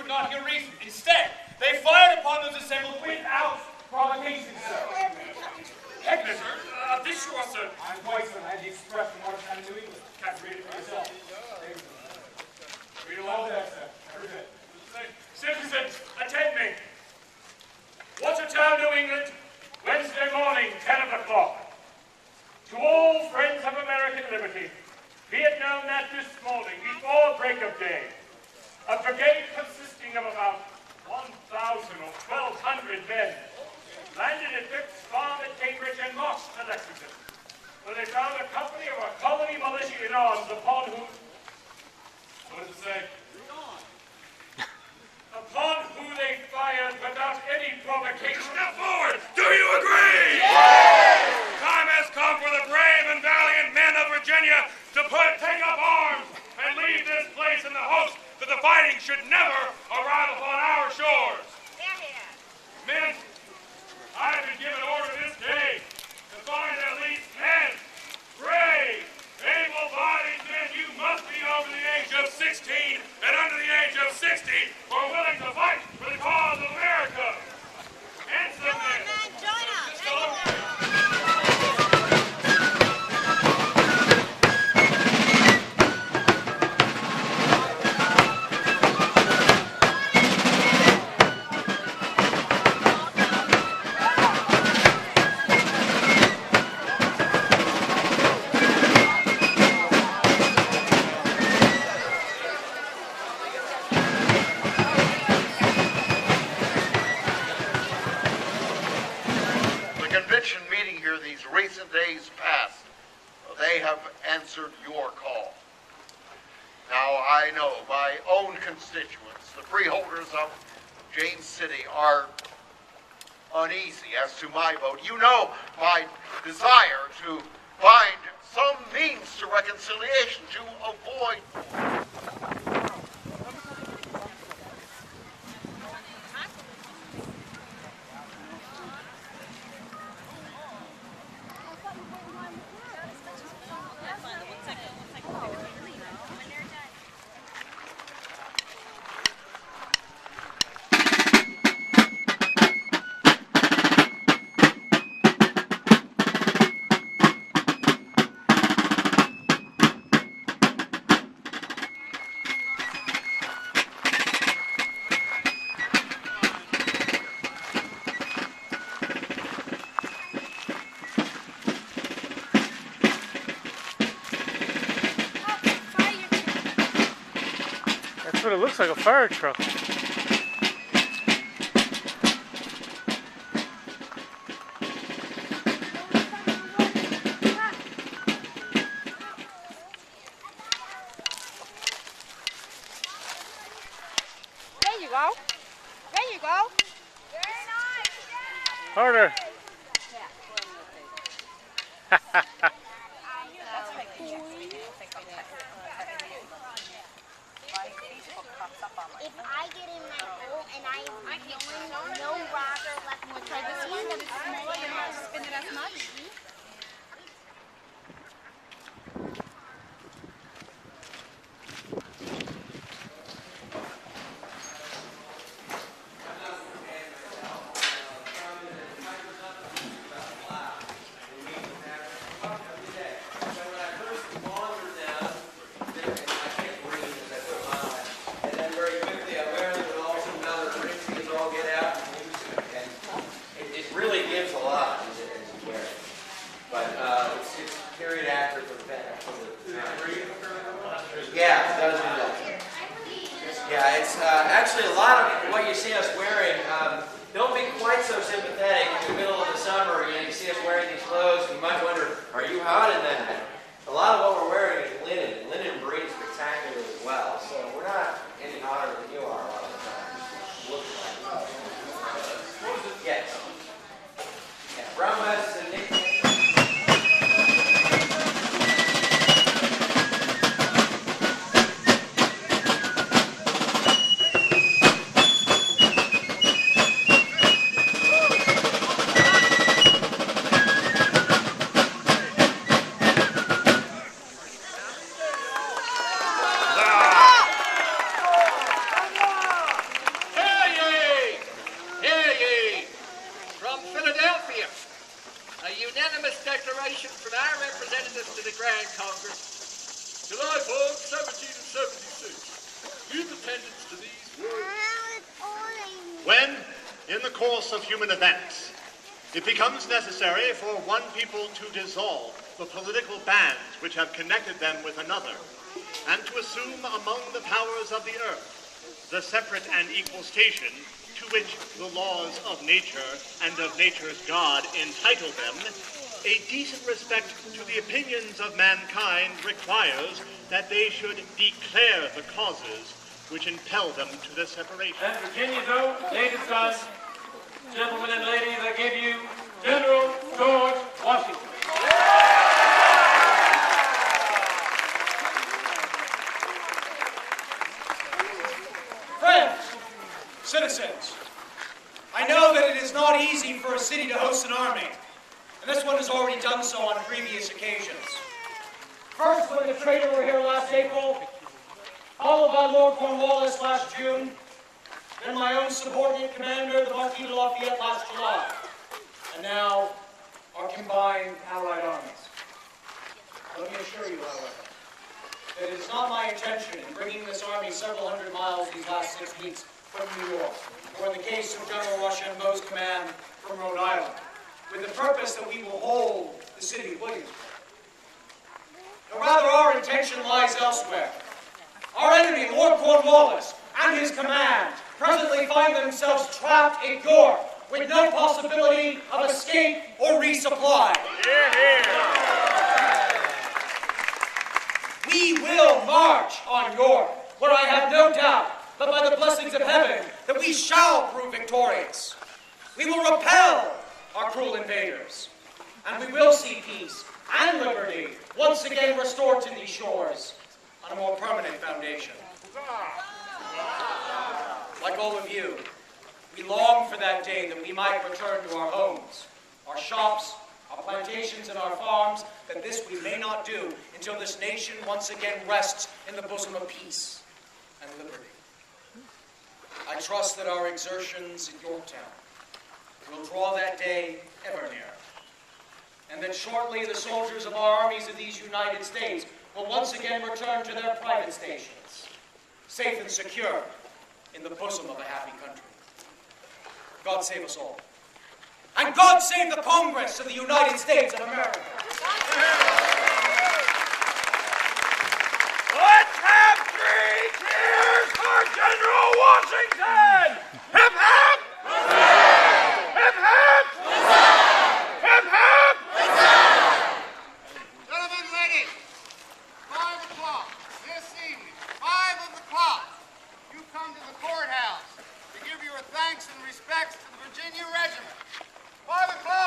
could not hear reason. Instead, they fired upon those assembled without provocation, sir. Heckler, sir. This sure, sir. I'm quite certain I had the express from Watertown, New England. Can't read it for yourself. Read all of that, sir. Every bit. Citizens, attend me. Watertown, New England, Wednesday morning, 10 o'clock. To all friends of American liberty, be it known that this morning, before break of day, a brigade consisting of about 1,000 or 1,200 men landed at Phipps Farm at Cambridge and marched to Lexington, where they found a company of a colony militia in arms upon whom, what does it say? Upon who they fired without any provocation. Step forward! Do you agree? Yes! Time has come for the brave and valiant men of Virginia to take up arms and leave this place in the hopes that the fighting should never arrive upon our shores. Men, I have been given order this day to find at least 10 brave, able-bodied men. You must be over the age of 16 and under the age of 60 who are willing to fight for the cause of America. Handsome men. Join us. Recent days past, they have answered your call. Now, I know my own constituents, the freeholders of James City, are uneasy as to my vote. You know my desire to find some means to reconciliation, to avoid But it looks like a fire truck. There you go. There you go. Very nice. Harder. If I get in my hole and I'm no rocker left in the try this one, but it's smaller, you don't have to spin it as much. Actually, a lot of what you see us wearing, don't be quite so sympathetic in the middle of the summer. You see us wearing these clothes, and you might wonder, are you hot in that? A lot of what we're wearing is linen, and linen breathes spectacularly as well. So we're not any hotter than you are a lot of the time. Yes. Yeah, brown vest is a nickname. Grand Congress, July 4th, 1776. Give attendance to these words. When, in the course of human events, it becomes necessary for one people to dissolve the political bands which have connected them with another, and to assume among the powers of the earth the separate and equal station to which the laws of nature and of nature's God entitle them, a decent respect to the opinions of mankind requires that they should declare the causes which impel them to the separation. And Virginia, though, native son, gentlemen and ladies, I give you General George Washington. Friends, citizens, I know that it is not easy for a city to host an army, and this one has already done so on previous occasions. First, when the traitor were here last April, followed by Lord Cornwallis last June, then my own subordinate commander, the Marquis de Lafayette, last July, and now our combined Allied armies. Let me assure you, however, that it is not my intention in bringing this army several hundred miles these last 6 weeks from New York, or in the case of General Russia and Moe's command from Rhode Island, with the purpose that we will hold the city of Williamsburg. No, rather, our intention lies elsewhere. Our enemy, Lord Cornwallis, and his command presently find themselves trapped in York with no possibility of escape or resupply. We will march on York, where I have no doubt that by the blessings of heaven that we shall prove victorious. We will repel our cruel invaders, and we will see peace and liberty once again restored to these shores on a more permanent foundation. Like all of you, we long for that day that we might return to our homes, our shops, our plantations, and our farms, that this we may not do until this nation once again rests in the bosom of peace and liberty. I trust that our exertions in Yorktown will draw that day ever nearer, and that shortly the soldiers of our armies of these United States will once again return to their private stations, safe and secure in the bosom of a happy country. God save us all. And God save the Congress of the United States of America. Let's have 3 cheers for General Washington! Hip hip! Hip hip! Hip hip! Gentlemen, ladies, 5 o'clock this evening, 5 o'clock, you come to the courthouse to give your thanks and respects to the Virginia Regiment. 5 o'clock.